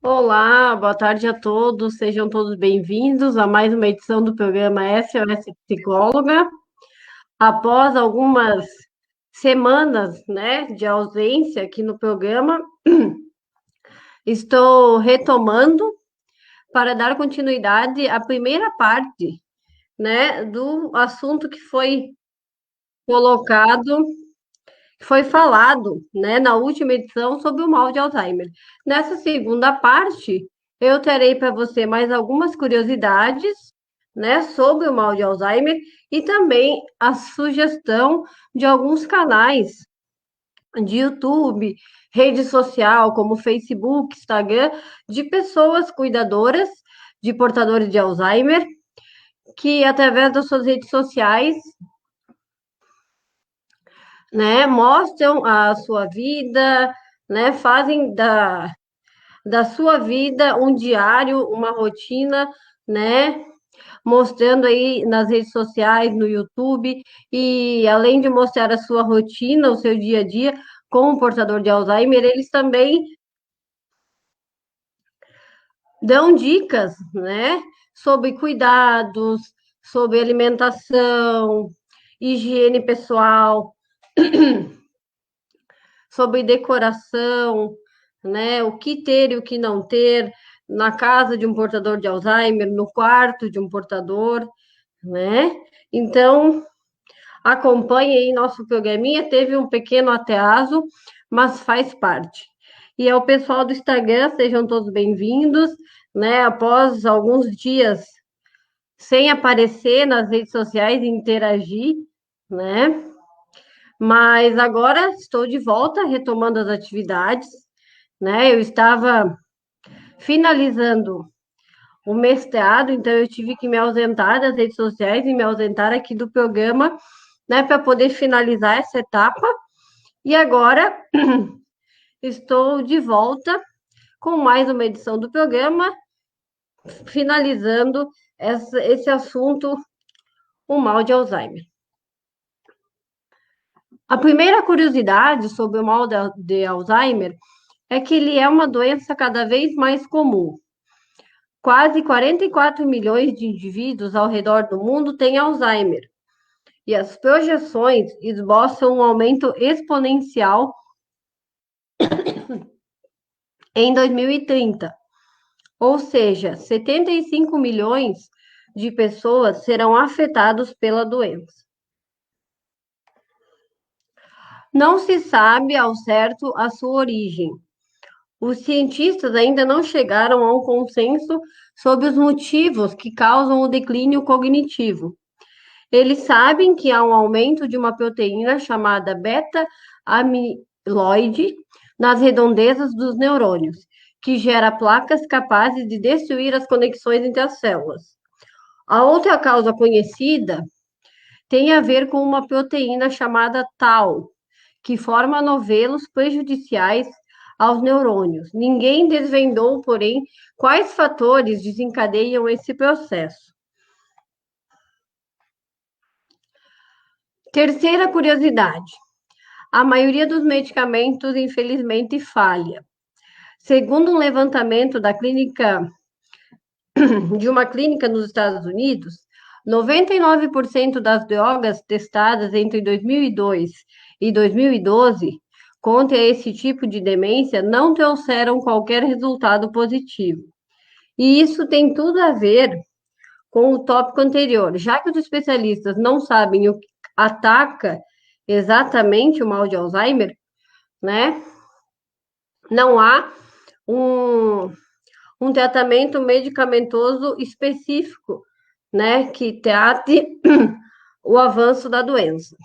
Olá, boa tarde a todos, sejam todos bem-vindos a mais uma edição do programa SOS Psicóloga. Após algumas semanas, né, de ausência aqui no programa, estou retomando para dar continuidade à primeira parte, né, do assunto que foi colocado, que foi falado, né, na última edição sobre o mal de Alzheimer. Nessa segunda parte, eu terei para você mais algumas curiosidades, né, sobre o mal de Alzheimer e também a sugestão de alguns canais de YouTube, rede social como Facebook, Instagram, de pessoas cuidadoras de portadores de Alzheimer que através das suas redes sociais, né, mostram a sua vida, né, fazem da sua vida um diário, uma rotina, né, mostrando aí nas redes sociais, no YouTube, e além de mostrar a sua rotina, o seu dia a dia com o portador de Alzheimer, eles também dão dicas, né, sobre cuidados, sobre alimentação, higiene pessoal, sobre decoração, né? O que ter e o que não ter na casa de um portador de Alzheimer, no quarto de um portador, né? Então, acompanhe aí nosso programinha. Teve um pequeno atraso, mas faz parte. E ao pessoal do Instagram, sejam todos bem-vindos, né? Após alguns dias sem aparecer nas redes sociais e interagir, né? Mas agora estou de volta, retomando as atividades, né? Eu estava finalizando o mestrado, então eu tive que me ausentar das redes sociais e me ausentar aqui do programa, né, para poder finalizar essa etapa. E agora estou de volta com mais uma edição do programa, finalizando esse assunto, o mal de Alzheimer. A primeira curiosidade sobre o mal de Alzheimer é que ele é uma doença cada vez mais comum. Quase 44 milhões de indivíduos ao redor do mundo têm Alzheimer, e as projeções esboçam um aumento exponencial em 2030, ou seja, 75 milhões de pessoas serão afetadas pela doença. Não se sabe ao certo a sua origem. Os cientistas ainda não chegaram a um consenso sobre os motivos que causam o declínio cognitivo. Eles sabem que há um aumento de uma proteína chamada beta-amiloide nas redondezas dos neurônios, que gera placas capazes de destruir as conexões entre as células. A outra causa conhecida tem a ver com uma proteína chamada tau, que forma novelos prejudiciais aos neurônios. Ninguém desvendou, porém, quais fatores desencadeiam esse processo. Terceira curiosidade: a maioria dos medicamentos, infelizmente, falha. Segundo um levantamento de uma clínica nos Estados Unidos, 99% das drogas testadas entre 2002 e 2012 contra esse tipo de demência não trouxeram qualquer resultado positivo. E isso tem tudo a ver com o tópico anterior, já que os especialistas não sabem o que ataca exatamente o mal de Alzheimer, né? Não há um, um tratamento medicamentoso específico, né, que trate o avanço da doença.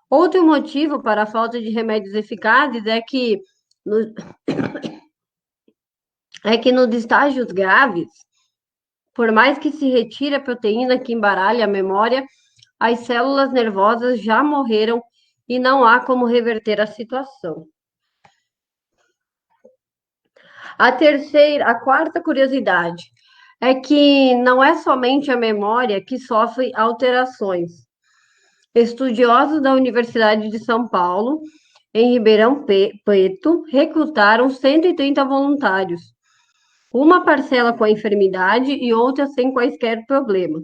Outro motivo para a falta de remédios eficazes no, é que nos estágios graves, por mais que se retire a proteína que embaralha a memória, as células nervosas já morreram e não há como reverter a situação. A quarta curiosidade é que não é somente a memória que sofre alterações. Estudiosos da Universidade de São Paulo, em Ribeirão Preto, recrutaram 130 voluntários uma parcela com a enfermidade e outra sem quaisquer problemas.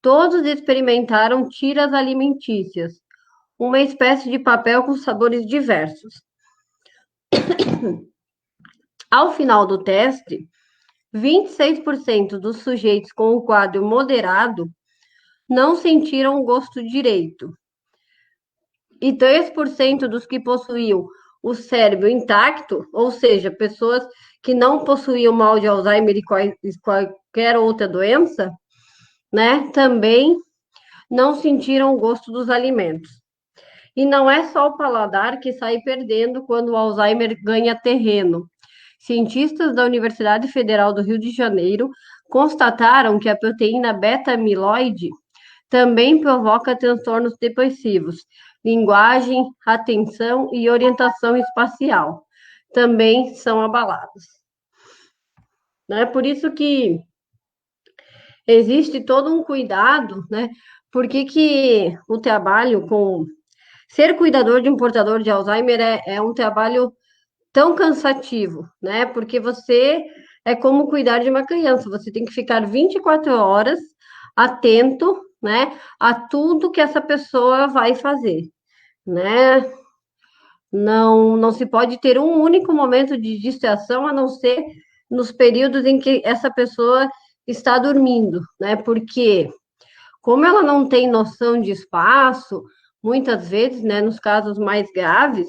Todos experimentaram tiras alimentícias, uma espécie de papel com sabores diversos. Ao final do teste, 26% dos sujeitos com o quadro moderado não sentiram o gosto direito, e 3% dos que possuíam o cérebro intacto, ou seja, pessoas que não possuíam mal de Alzheimer e qualquer outra doença, né, também não sentiram o gosto dos alimentos. E não é só o paladar que sai perdendo quando o Alzheimer ganha terreno. Cientistas da Universidade Federal do Rio de Janeiro constataram que a proteína beta-amiloide também provoca transtornos depressivos, linguagem, atenção e orientação espacial. Também são abalados. Né? Por isso que existe todo um cuidado, né? Por que o trabalho com ser cuidador de um portador de Alzheimer é um trabalho tão cansativo, né? Porque você é como cuidar de uma criança, você tem que ficar 24 horas atento, né, a tudo que essa pessoa vai fazer, né? Não se pode ter um único momento de distração a não ser nos períodos em que essa pessoa está dormindo, né? Porque como ela não tem noção de espaço, muitas vezes, né, nos casos mais graves,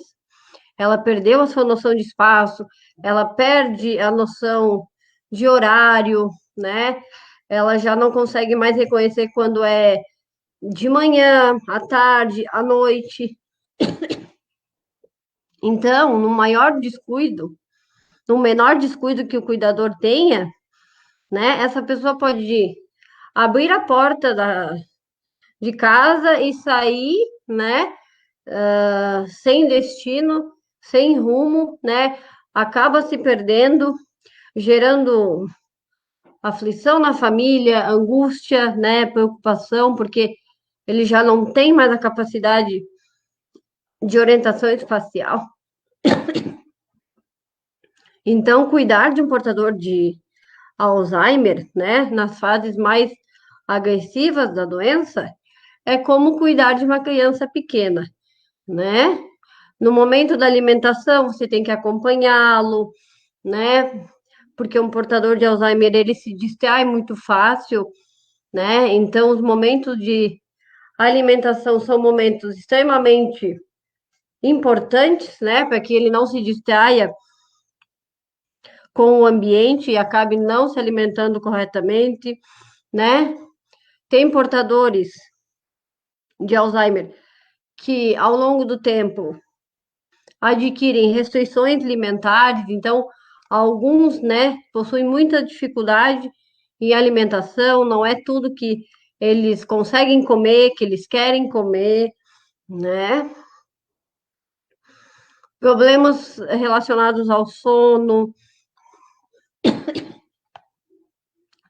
ela perdeu a sua noção de espaço, ela perde a noção de horário, né? Ela já não consegue mais reconhecer quando é de manhã, à tarde, à noite. Então, no menor descuido que o cuidador tenha, né? Essa pessoa pode abrir a porta de casa e sair, né? Sem destino, sem rumo, né? Acaba se perdendo, gerando aflição na família, angústia, né? Preocupação, porque ele já não tem mais a capacidade de orientação espacial. Então, cuidar de um portador de Alzheimer, né, nas fases mais agressivas da doença, é como cuidar de uma criança pequena, né? No momento da alimentação, você tem que acompanhá-lo, né? Porque um portador de Alzheimer, ele se distrai muito fácil, né? Então, os momentos de alimentação são momentos extremamente importantes, né? Para que ele não se distraia com o ambiente e acabe não se alimentando corretamente, né? Tem portadores de Alzheimer que, ao longo do tempo, adquirem restrições alimentares, então, alguns, né, possuem muita dificuldade em alimentação, não é tudo que eles conseguem comer, que eles querem comer, né? Problemas relacionados ao sono.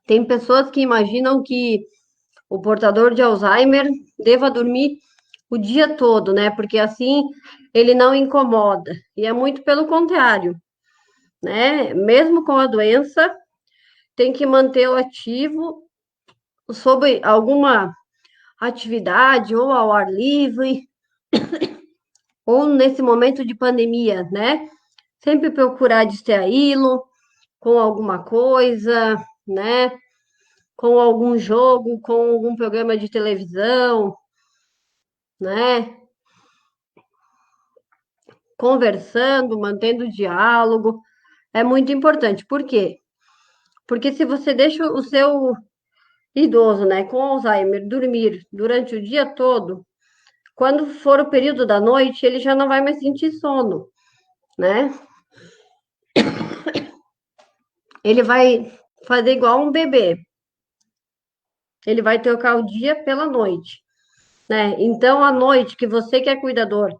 Tem pessoas que imaginam que o portador de Alzheimer deva dormir o dia todo, né? Porque assim ele não incomoda. E é muito pelo contrário, né? Mesmo com a doença, tem que mantê-lo ativo sobre alguma atividade ou ao ar livre, ou nesse momento de pandemia, né? Sempre procurar distraí-lo com alguma coisa, né? Com algum jogo, com algum programa de televisão, né? Conversando, mantendo diálogo, é muito importante. Por quê? Porque se você deixa o seu idoso, né, com Alzheimer, dormir durante o dia todo, quando for o período da noite, ele já não vai mais sentir sono, né? Ele vai fazer igual um bebê. Ele vai trocar o dia pela noite, né? Então, à noite, que você que é cuidador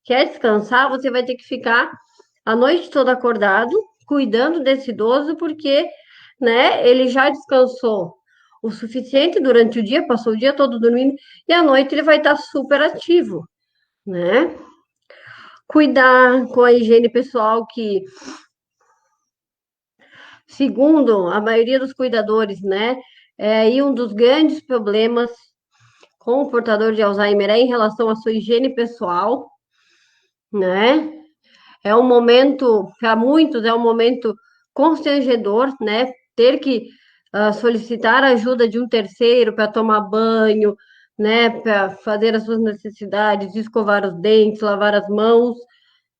quer descansar, você vai ter que ficar a noite toda acordado, cuidando desse idoso, porque, né, ele já descansou o suficiente durante o dia, passou o dia todo dormindo, e à noite ele vai estar super ativo, né? Cuidar com a higiene pessoal, que Segundo a maioria dos cuidadores, né? É aí um dos grandes problemas com o portador de Alzheimer é em relação à sua higiene pessoal, né? É um momento, para muitos, é um momento constrangedor, né? Ter que solicitar a ajuda de um terceiro para tomar banho, né? Para fazer as suas necessidades, escovar os dentes, lavar as mãos,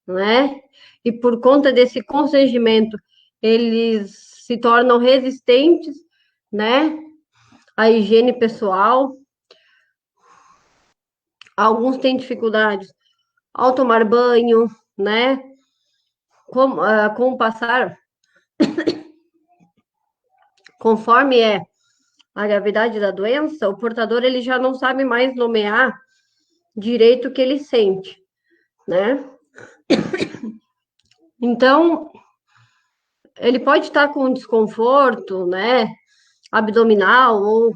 né? E por conta desse constrangimento, eles se tornam resistentes, né? À higiene pessoal. Alguns têm dificuldades ao tomar banho, né? Com o passar, conforme a gravidade da doença, o portador ele já não sabe mais nomear direito o que ele sente, né? Então, ele pode estar com desconforto, né? Abdominal ou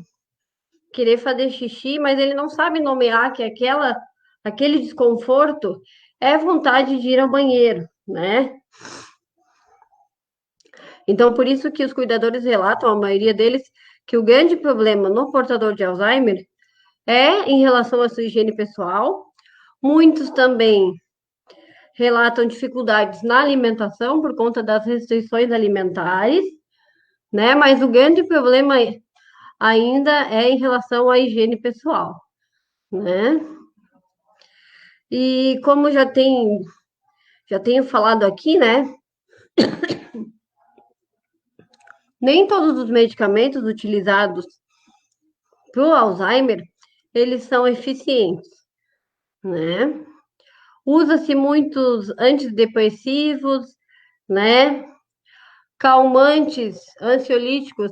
querer fazer xixi, mas ele não sabe nomear que aquele desconforto é vontade de ir ao banheiro, né? Então, por isso que os cuidadores relatam, a maioria deles, que o grande problema no portador de Alzheimer é em relação à sua higiene pessoal. Muitos também relatam dificuldades na alimentação por conta das restrições alimentares, né? Mas o grande problema ainda é em relação à higiene pessoal, né? E como já tenho falado aqui, né? Nem todos os medicamentos utilizados para o Alzheimer, eles são eficientes, né? Usa-se muitos antidepressivos, né? Calmantes, ansiolíticos,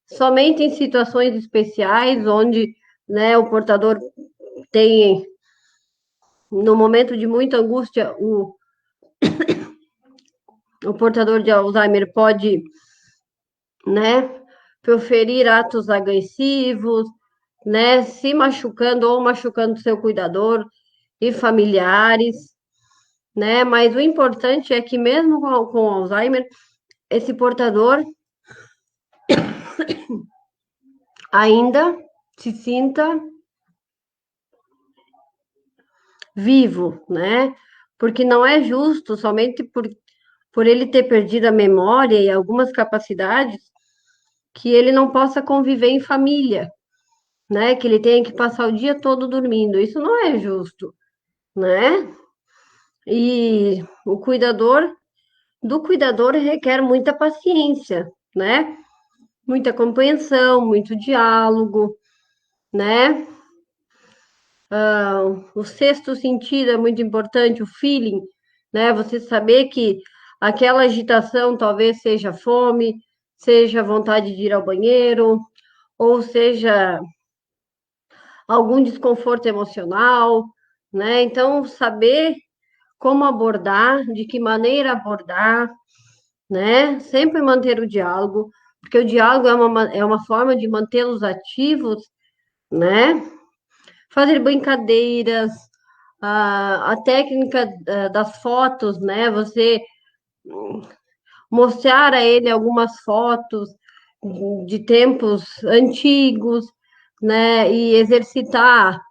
somente em situações especiais, onde, né, o portador tem, no momento de muita angústia, o portador de Alzheimer pode, né, proferir atos agressivos, né, se machucando ou machucando seu cuidador e familiares, né? Mas o importante é que mesmo com Alzheimer, esse portador ainda se sinta vivo, né? Porque não é justo somente por ele ter perdido a memória e algumas capacidades que ele não possa conviver em família, né? Que ele tenha que passar o dia todo dormindo. Isso não é justo, né? E do cuidador requer muita paciência, né? Muita compreensão, muito diálogo, né? O sexto sentido é muito importante, o feeling, né? Você saber que aquela agitação talvez seja fome, seja vontade de ir ao banheiro, ou seja algum desconforto emocional, né? Então, saber como abordar, de que maneira abordar, né? Sempre manter o diálogo, porque o diálogo é uma forma de mantê-los ativos, né? Fazer brincadeiras, a técnica das fotos, né? Você mostrar a ele algumas fotos de tempos antigos, né? E exercitar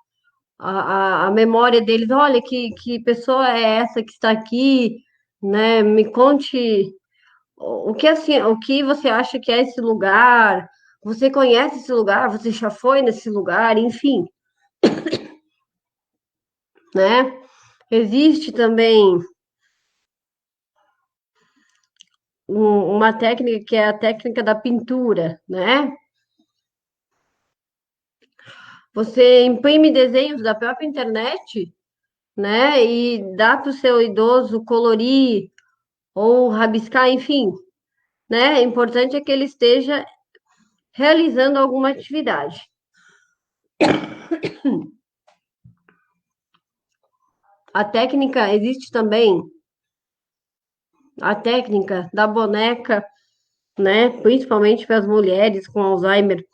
a memória deles. Olha, que pessoa é essa que está aqui, né? Me conte o que assim, o que você acha que é esse lugar? Você conhece esse lugar? Você já foi nesse lugar? Enfim, né? Existe também uma técnica que é a técnica da pintura, né? Você imprime desenhos da própria internet, né? E dá para o seu idoso colorir ou rabiscar, enfim, né? O importante é que ele esteja realizando alguma atividade. A técnica existe também a técnica da boneca, né? Principalmente para as mulheres com Alzheimer,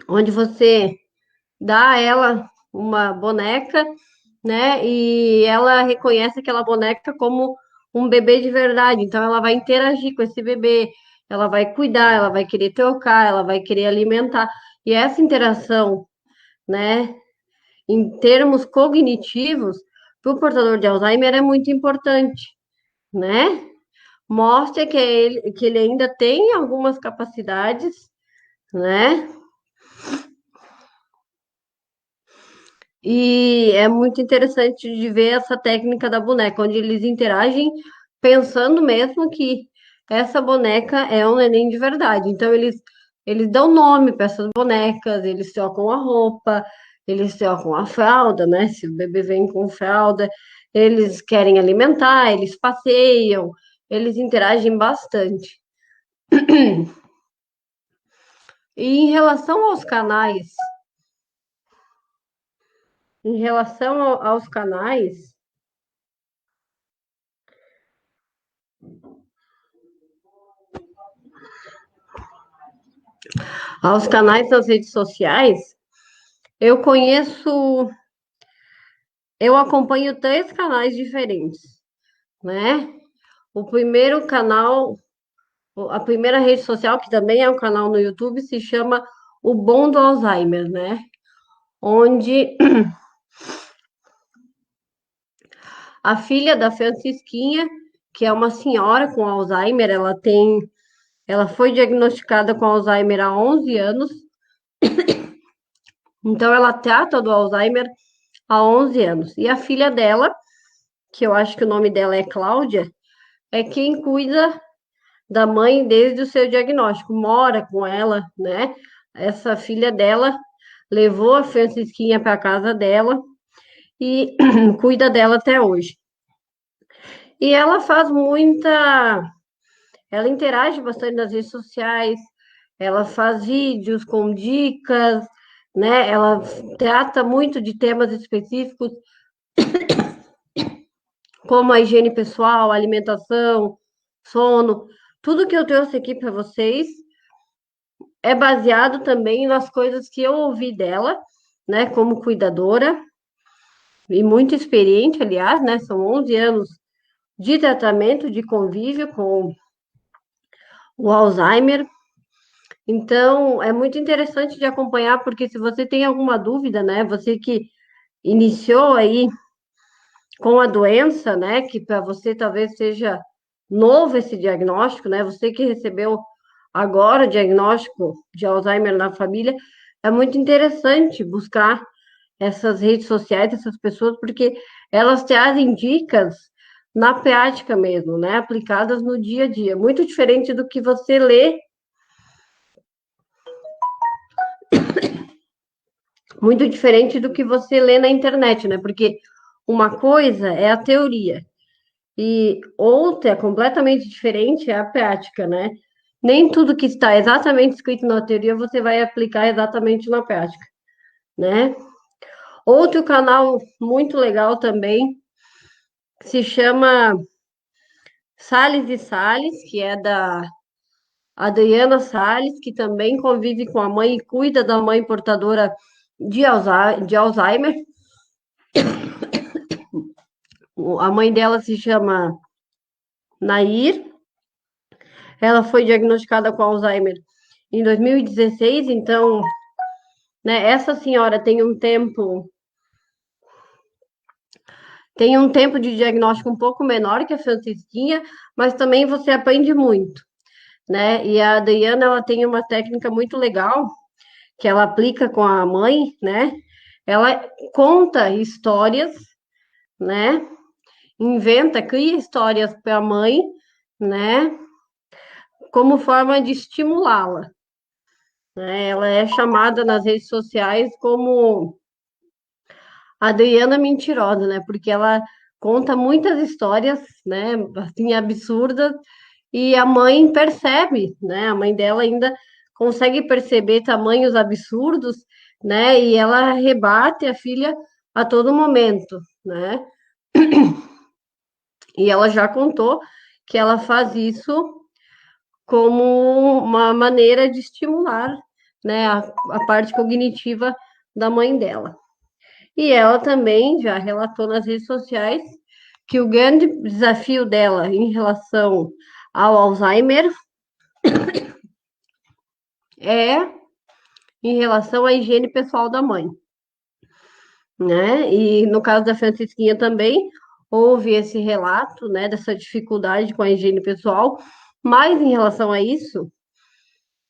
onde você dá a ela uma boneca, né? E ela reconhece aquela boneca como um bebê de verdade. Então ela vai interagir com esse bebê, ela vai cuidar, ela vai querer trocar, ela vai querer alimentar. E essa interação, né, em termos cognitivos, para o portador de Alzheimer é muito importante, né? Mostra que ele ainda tem algumas capacidades, né? E é muito interessante de ver essa técnica da boneca, onde eles interagem pensando mesmo que essa boneca é um neném de verdade. Então, eles dão nome para essas bonecas, eles trocam a roupa, eles trocam a fralda, né? Se o bebê vem com fralda, eles querem alimentar, eles passeiam, eles interagem bastante. E em relação aos canais, em relação aos canais, aos canais nas redes sociais, eu conheço, eu acompanho três canais diferentes, né? O primeiro canal, a primeira rede social, que também é um canal no YouTube, se chama O Bom do Alzheimer, né? Onde a filha da Francisquinha, que é uma senhora com Alzheimer, ela foi diagnosticada com Alzheimer há 11 anos, então ela trata do Alzheimer há 11 anos. E a filha dela, que eu acho que o nome dela é Cláudia, é quem cuida da mãe desde o seu diagnóstico, mora com ela, né? Essa filha dela levou a Francisquinha para casa dela e cuida dela até hoje. E ela faz ela interage bastante nas redes sociais, ela faz vídeos com dicas, né? Ela trata muito de temas específicos, como a higiene pessoal, alimentação, sono. Tudo que eu trouxe aqui para vocês é baseado também nas coisas que eu ouvi dela, né, como cuidadora e muito experiente, aliás, né, são 11 anos de tratamento, de convívio com o Alzheimer. Então, é muito interessante de acompanhar, porque se você tem alguma dúvida, né, você que iniciou aí com a doença, né, que para você talvez seja novo esse diagnóstico, né, você que recebeu agora o diagnóstico de Alzheimer na família, é muito interessante buscar essas redes sociais, essas pessoas, porque elas trazem dicas na prática mesmo, né? Aplicadas no dia a dia. Muito diferente do que você lê, muito diferente do que você lê na internet, né? Porque uma coisa é a teoria e outra, completamente diferente, é a prática, né? Nem tudo que está exatamente escrito na teoria você vai aplicar exatamente na prática, né? Outro canal muito legal também se chama Salles e Salles, que é da Adriana Salles, que também convive com a mãe e cuida da mãe portadora de Alzheimer. A mãe dela se chama Nair. Ela foi diagnosticada com Alzheimer em 2016, então, né, essa senhora tem um tempo de diagnóstico um pouco menor que a Francisquinha, mas também você aprende muito, né? E a Adriana, ela tem uma técnica muito legal que ela aplica com a mãe, né? Ela conta histórias, né? Inventa, cria histórias para a mãe, né? Como forma de estimulá-la, né? Ela é chamada nas redes sociais como Adriana Mentirosa, né? Porque ela conta muitas histórias, né? Assim, absurdas, e a mãe percebe, né? A mãe dela ainda consegue perceber tamanhos absurdos, né? E ela rebate a filha a todo momento, né? E ela já contou que ela faz isso como uma maneira de estimular, né, a parte cognitiva da mãe dela. E ela também já relatou nas redes sociais que o grande desafio dela em relação ao Alzheimer é em relação à higiene pessoal da mãe, né? E no caso da Francisquinha também houve esse relato, né, dessa dificuldade com a higiene pessoal, mas em relação a isso,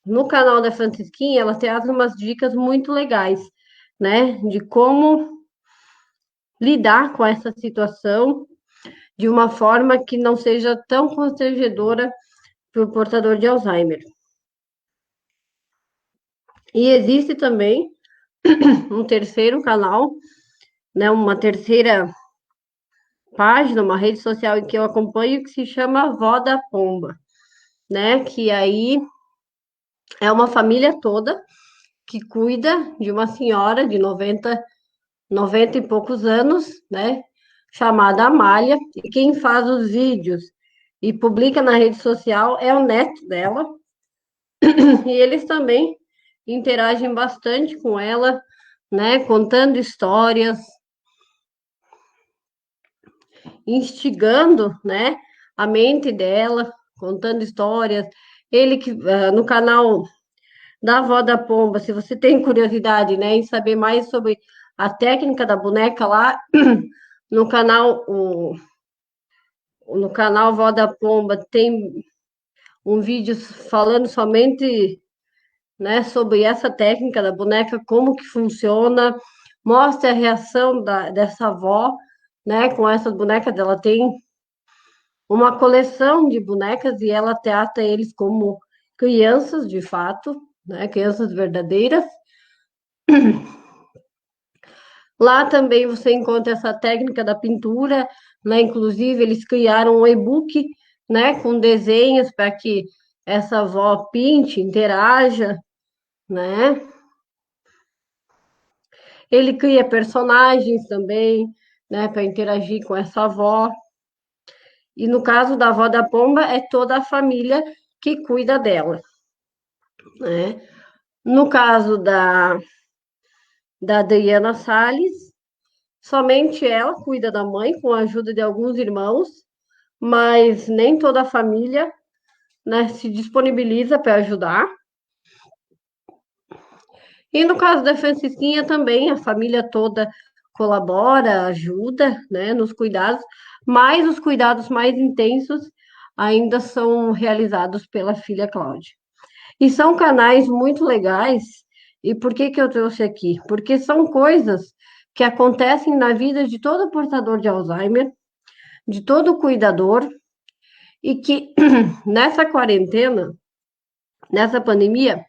no canal da Francisquinha, ela traz umas dicas muito legais, né, de como lidar com essa situação de uma forma que não seja tão constrangedora para o portador de Alzheimer. E existe também um terceiro canal, né, uma terceira página, uma rede social em que eu acompanho que se chama Vó da Pomba, né? Que aí é uma família toda que cuida de uma senhora de 90 e poucos anos, né? Chamada Amália, e quem faz os vídeos e publica na rede social é o neto dela, e eles também interagem bastante com ela, né? Contando histórias, instigando, né? A mente dela, contando histórias. Ele que no canal da Avó da Pomba, se você tem curiosidade, né, em saber mais sobre a técnica da boneca lá, no canal, no canal Vó da Pomba tem um vídeo falando somente, né, sobre essa técnica da boneca, como que funciona, mostra a reação dessa avó, né, com essas bonecas. Ela tem uma coleção de bonecas e ela trata eles como crianças, de fato, né, crianças verdadeiras. Lá também você encontra essa técnica da pintura, né? Inclusive, eles criaram um e-book, né, com desenhos para que essa avó pinte, interaja, né? Ele cria personagens também, né, para interagir com essa avó. E no caso da avó da Pomba, é toda a família que cuida dela, né? No caso da Adriana Salles, somente ela cuida da mãe com a ajuda de alguns irmãos, mas nem toda a família, né, se disponibiliza para ajudar. E no caso da Francisquinha também, a família toda colabora, ajuda, né, nos cuidados, mas os cuidados mais intensos ainda são realizados pela filha Cláudia. E são canais muito legais. E por que que eu trouxe aqui? Porque são coisas que acontecem na vida de todo portador de Alzheimer, de todo cuidador, e que nessa quarentena, nessa pandemia,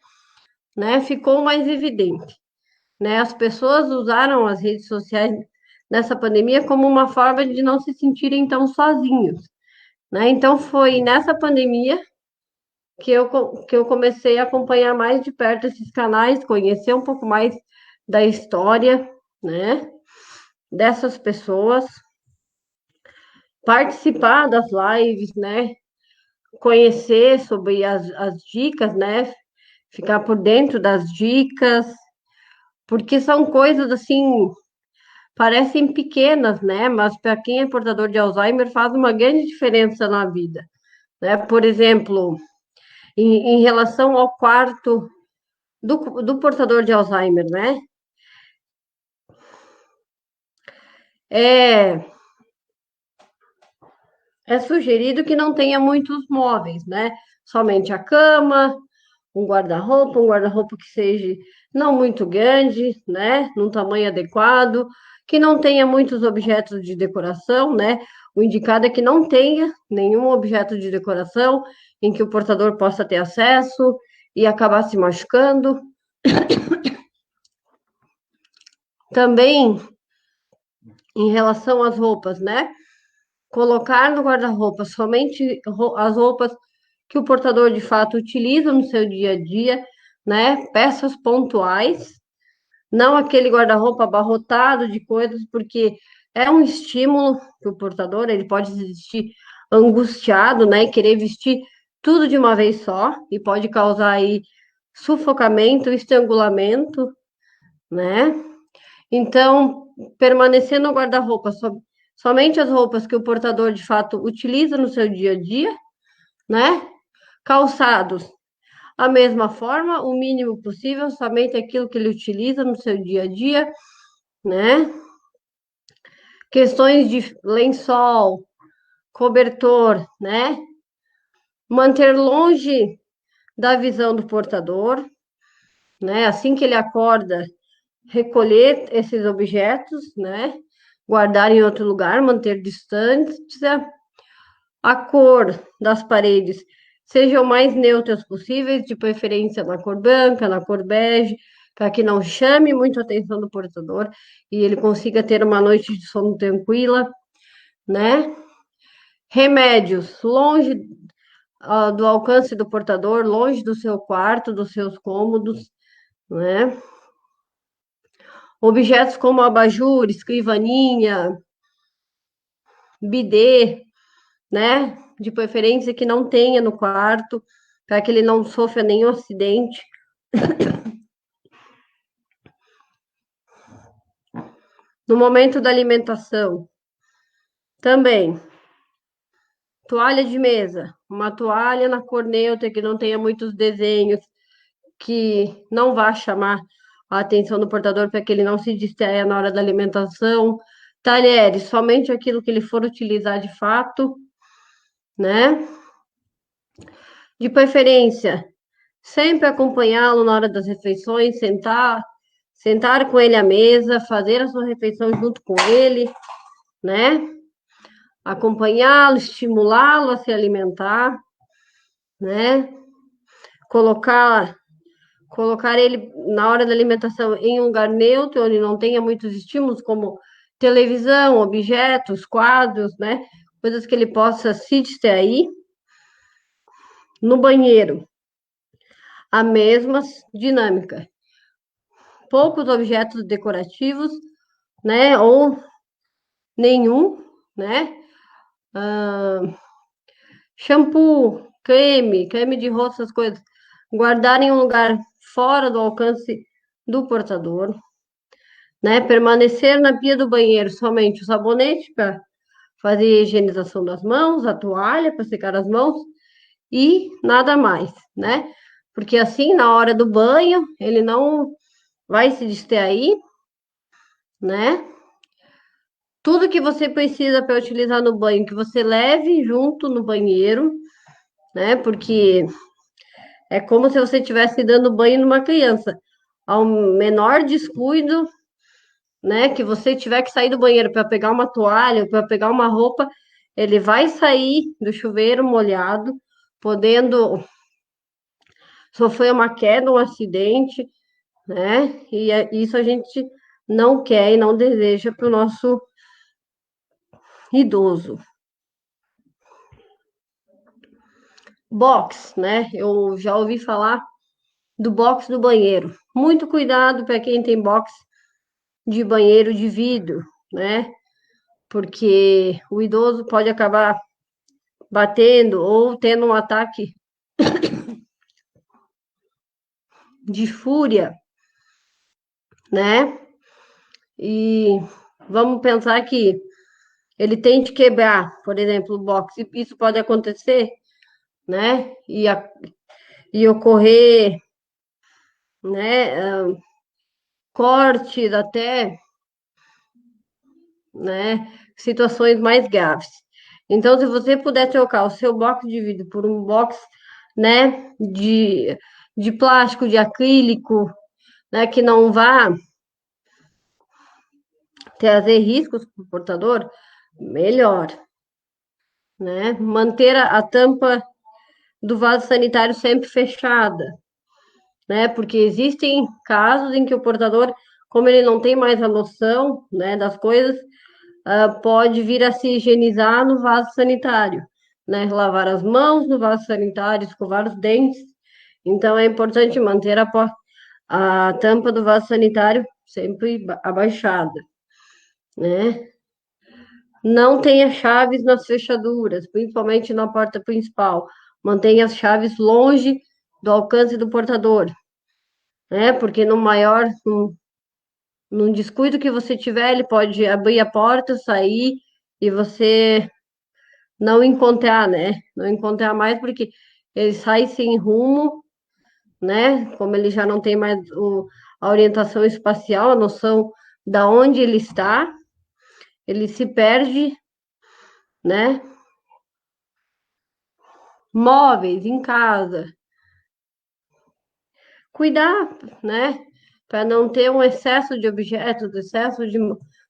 né, ficou mais evidente, né? As pessoas usaram as redes sociais nessa pandemia como uma forma de não se sentirem tão sozinhos, né? Então foi nessa pandemia que eu comecei a acompanhar mais de perto esses canais, conhecer um pouco mais da história, né, dessas pessoas, participar das lives, né, conhecer sobre as dicas, né, ficar por dentro das dicas, porque são coisas assim, parecem pequenas, né, mas para quem é portador de Alzheimer faz uma grande diferença na vida, né? Por exemplo, em relação ao quarto do portador de Alzheimer, né? É, é sugerido que não tenha muitos móveis, né? Somente a cama, um guarda-roupa que seja não muito grande, né? Num tamanho adequado, que não tenha muitos objetos de decoração, né? O indicado é que não tenha nenhum objeto de decoração em que o portador possa ter acesso e acabar se machucando. Também em relação às roupas, né? Colocar no guarda-roupa somente as roupas que o portador de fato utiliza no seu dia a dia, né? Peças pontuais, não aquele guarda-roupa abarrotado de coisas, porque é um estímulo para o portador, ele pode se sentir angustiado, né? E querer vestir tudo de uma vez só, e pode causar aí sufocamento, estrangulamento, né? Então, permanecer no guarda-roupa somente as roupas que o portador de fato utiliza no seu dia a dia, né? Calçados. A mesma forma, o mínimo possível, somente aquilo que ele utiliza no seu dia a dia, né? Questões de lençol, cobertor, né? Manter longe da visão do portador, né? Assim que ele acorda, recolher esses objetos, né? Guardar em outro lugar, manter distância. A cor das paredes sejam o mais neutras possíveis, de preferência na cor branca, na cor bege, para que não chame muito a atenção do portador e ele consiga ter uma noite de sono tranquila, né? Remédios longe do alcance do portador, longe do seu quarto, dos seus cômodos, né? Objetos como abajur, escrivaninha, bidê, né? De preferência que não tenha no quarto, para que ele não sofra nenhum acidente. No momento da alimentação, também, toalha de mesa, uma toalha na cor neutra que não tenha muitos desenhos, que não vá chamar a atenção do portador para que ele não se distraia na hora da alimentação. Talheres, somente aquilo que ele for utilizar de fato, né? De preferência, sempre acompanhá-lo na hora das refeições, sentar com ele à mesa, fazer a sua refeição junto com ele, né? Acompanhá-lo, estimulá-lo a se alimentar, né? Colocar, colocar ele na hora da alimentação em um lugar neutro, onde não tenha muitos estímulos, como televisão, objetos, quadros, né? Coisas que ele possa se distrair. No banheiro, a mesma dinâmica. Poucos objetos decorativos, né? Ou nenhum, né? Shampoo, creme de rosto, essas coisas. Guardar em um lugar fora do alcance do portador, né? Permanecer na pia do banheiro somente o sabonete para fazer a higienização das mãos, a toalha para secar as mãos e nada mais, né? Porque assim, na hora do banho, ele não vai se distrair, né? Tudo que você precisa para utilizar no banho, que você leve junto no banheiro, né? Porque é como se você estivesse dando banho numa criança. Ao menor descuido, né, que você tiver que sair do banheiro para pegar uma toalha, para pegar uma roupa, ele vai sair do chuveiro molhado, podendo sofrer uma queda, um acidente, né? E isso a gente não quer e não deseja para o nosso idoso. Box, né? Eu já ouvi falar do box do banheiro. Muito cuidado para quem tem box de banheiro de vidro, né? Porque o idoso pode acabar batendo ou tendo um ataque de fúria, né? E vamos pensar que ele tente quebrar, por exemplo, o box. Isso pode acontecer, né? E ocorrer, né? Cortes até, né? Situações mais graves. Então, se você puder trocar o seu box de vidro por um box, né? De plástico, de acrílico, né? Que não vá trazer riscos para o portador, melhor, né? Manter a tampa do vaso sanitário sempre fechada, né? Porque existem casos em que o portador, como ele não tem mais a noção, né, das coisas, pode vir a se higienizar no vaso sanitário, né? Lavar as mãos no vaso sanitário, escovar os dentes. Então é importante manter a tampa do vaso sanitário sempre abaixada, né? Não tenha chaves nas fechaduras, principalmente na porta principal. Mantenha as chaves longe do alcance do portador, né? Porque num descuido que você tiver, ele pode abrir a porta, sair e você não encontrar, né? Não encontrar mais porque ele sai sem rumo, né? Como ele já não tem mais a orientação espacial, a noção da onde ele está, ele se perde, né? Móveis em casa, cuidar, né? Para não ter um excesso de objetos, excesso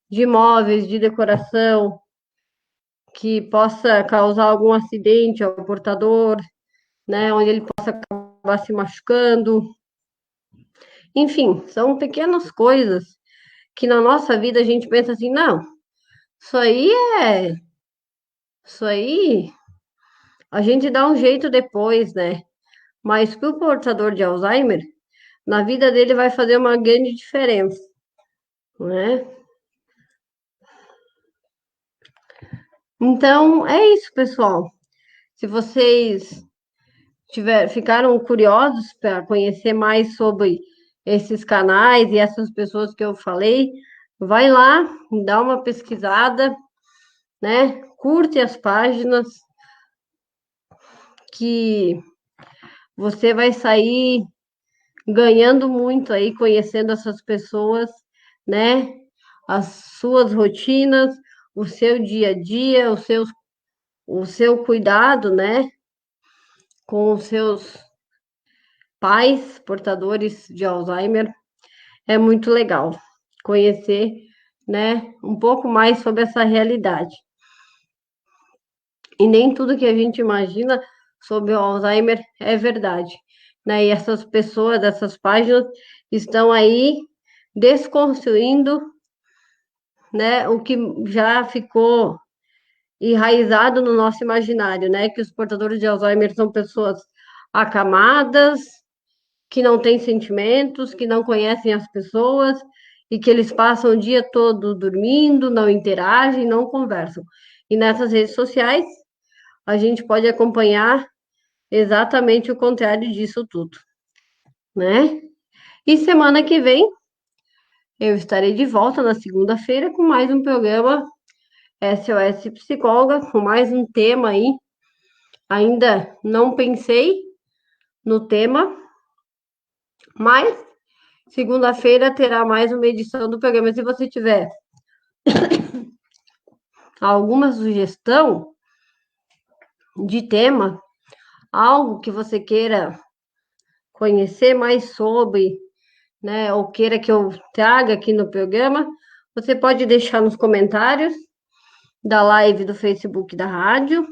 de móveis, de decoração, que possa causar algum acidente ao portador, né? Onde ele possa acabar se machucando. Enfim, são pequenas coisas que na nossa vida a gente pensa assim, não, isso aí é, isso aí a gente dá um jeito depois, né? Mas para o portador de Alzheimer, na vida dele vai fazer uma grande diferença, né? Então, é isso, pessoal. Se vocês ficaram curiosos para conhecer mais sobre esses canais e essas pessoas que eu falei, vai lá, dá uma pesquisada, né? Curte as páginas que você vai sair ganhando muito aí, conhecendo essas pessoas, né? As suas rotinas, o seu dia a dia, o seu cuidado, né? Com os seus pais portadores de Alzheimer. É muito legal conhecer, né? Um pouco mais sobre essa realidade. E nem tudo que a gente imagina sobre o Alzheimer é verdade, né? E essas pessoas, essas páginas estão aí desconstruindo, né, o que já ficou enraizado no nosso imaginário, né? Que os portadores de Alzheimer são pessoas acamadas, que não têm sentimentos, que não conhecem as pessoas e que eles passam o dia todo dormindo, não interagem, não conversam. E nessas redes sociais a gente pode acompanhar exatamente o contrário disso tudo, né? E semana que vem eu estarei de volta na segunda-feira com mais um programa SOS Psicóloga, com mais um tema aí. Ainda não pensei no tema, mas segunda-feira terá mais uma edição do programa. Se você tiver alguma sugestão de tema, algo que você queira conhecer mais sobre, né, ou queira que eu traga aqui no programa, você pode deixar nos comentários da live do Facebook da rádio.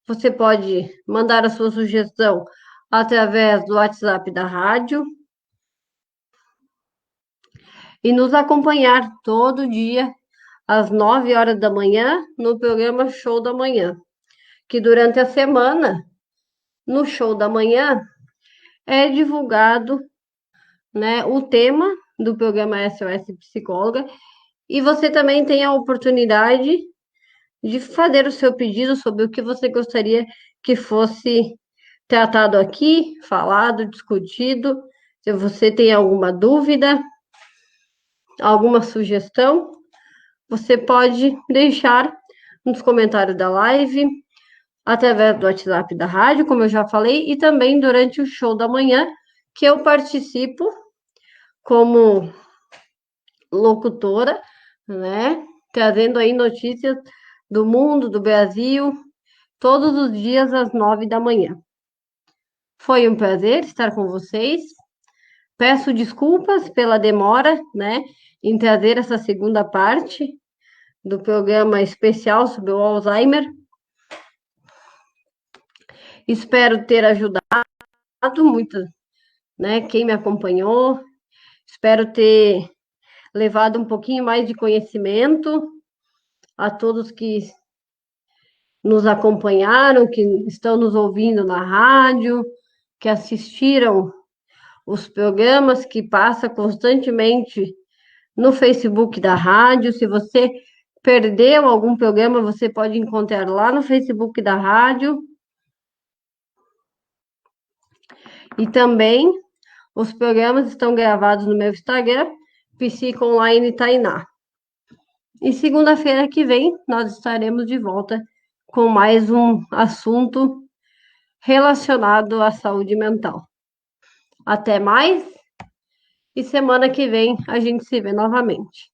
Você pode mandar a sua sugestão através do WhatsApp da rádio e nos acompanhar todo dia às 9 horas da manhã no programa Show da Manhã, que durante a semana, no Show da Manhã, é divulgado, né, o tema do programa SOS Psicóloga e você também tem a oportunidade de fazer o seu pedido sobre o que você gostaria que fosse tratado aqui, falado, discutido. Se você tem alguma dúvida, alguma sugestão, você pode deixar nos comentários da live, através do WhatsApp da rádio, como eu já falei, e também durante o show da manhã, que eu participo como locutora, né? Trazendo aí notícias do mundo, do Brasil, todos os dias às 9 da manhã. Foi um prazer estar com vocês. Peço desculpas pela demora, né, em trazer essa segunda parte do programa especial sobre o Alzheimer. Espero ter ajudado muito, né, quem me acompanhou. Espero ter levado um pouquinho mais de conhecimento a todos que nos acompanharam, que estão nos ouvindo na rádio, que assistiram os programas que passa constantemente no Facebook da rádio. Se você perdeu algum programa, você pode encontrar lá no Facebook da rádio. E também os programas estão gravados no meu Instagram, Psico Online Tainá. E segunda-feira que vem nós estaremos de volta com mais um assunto relacionado à saúde mental. Até mais e semana que vem a gente se vê novamente.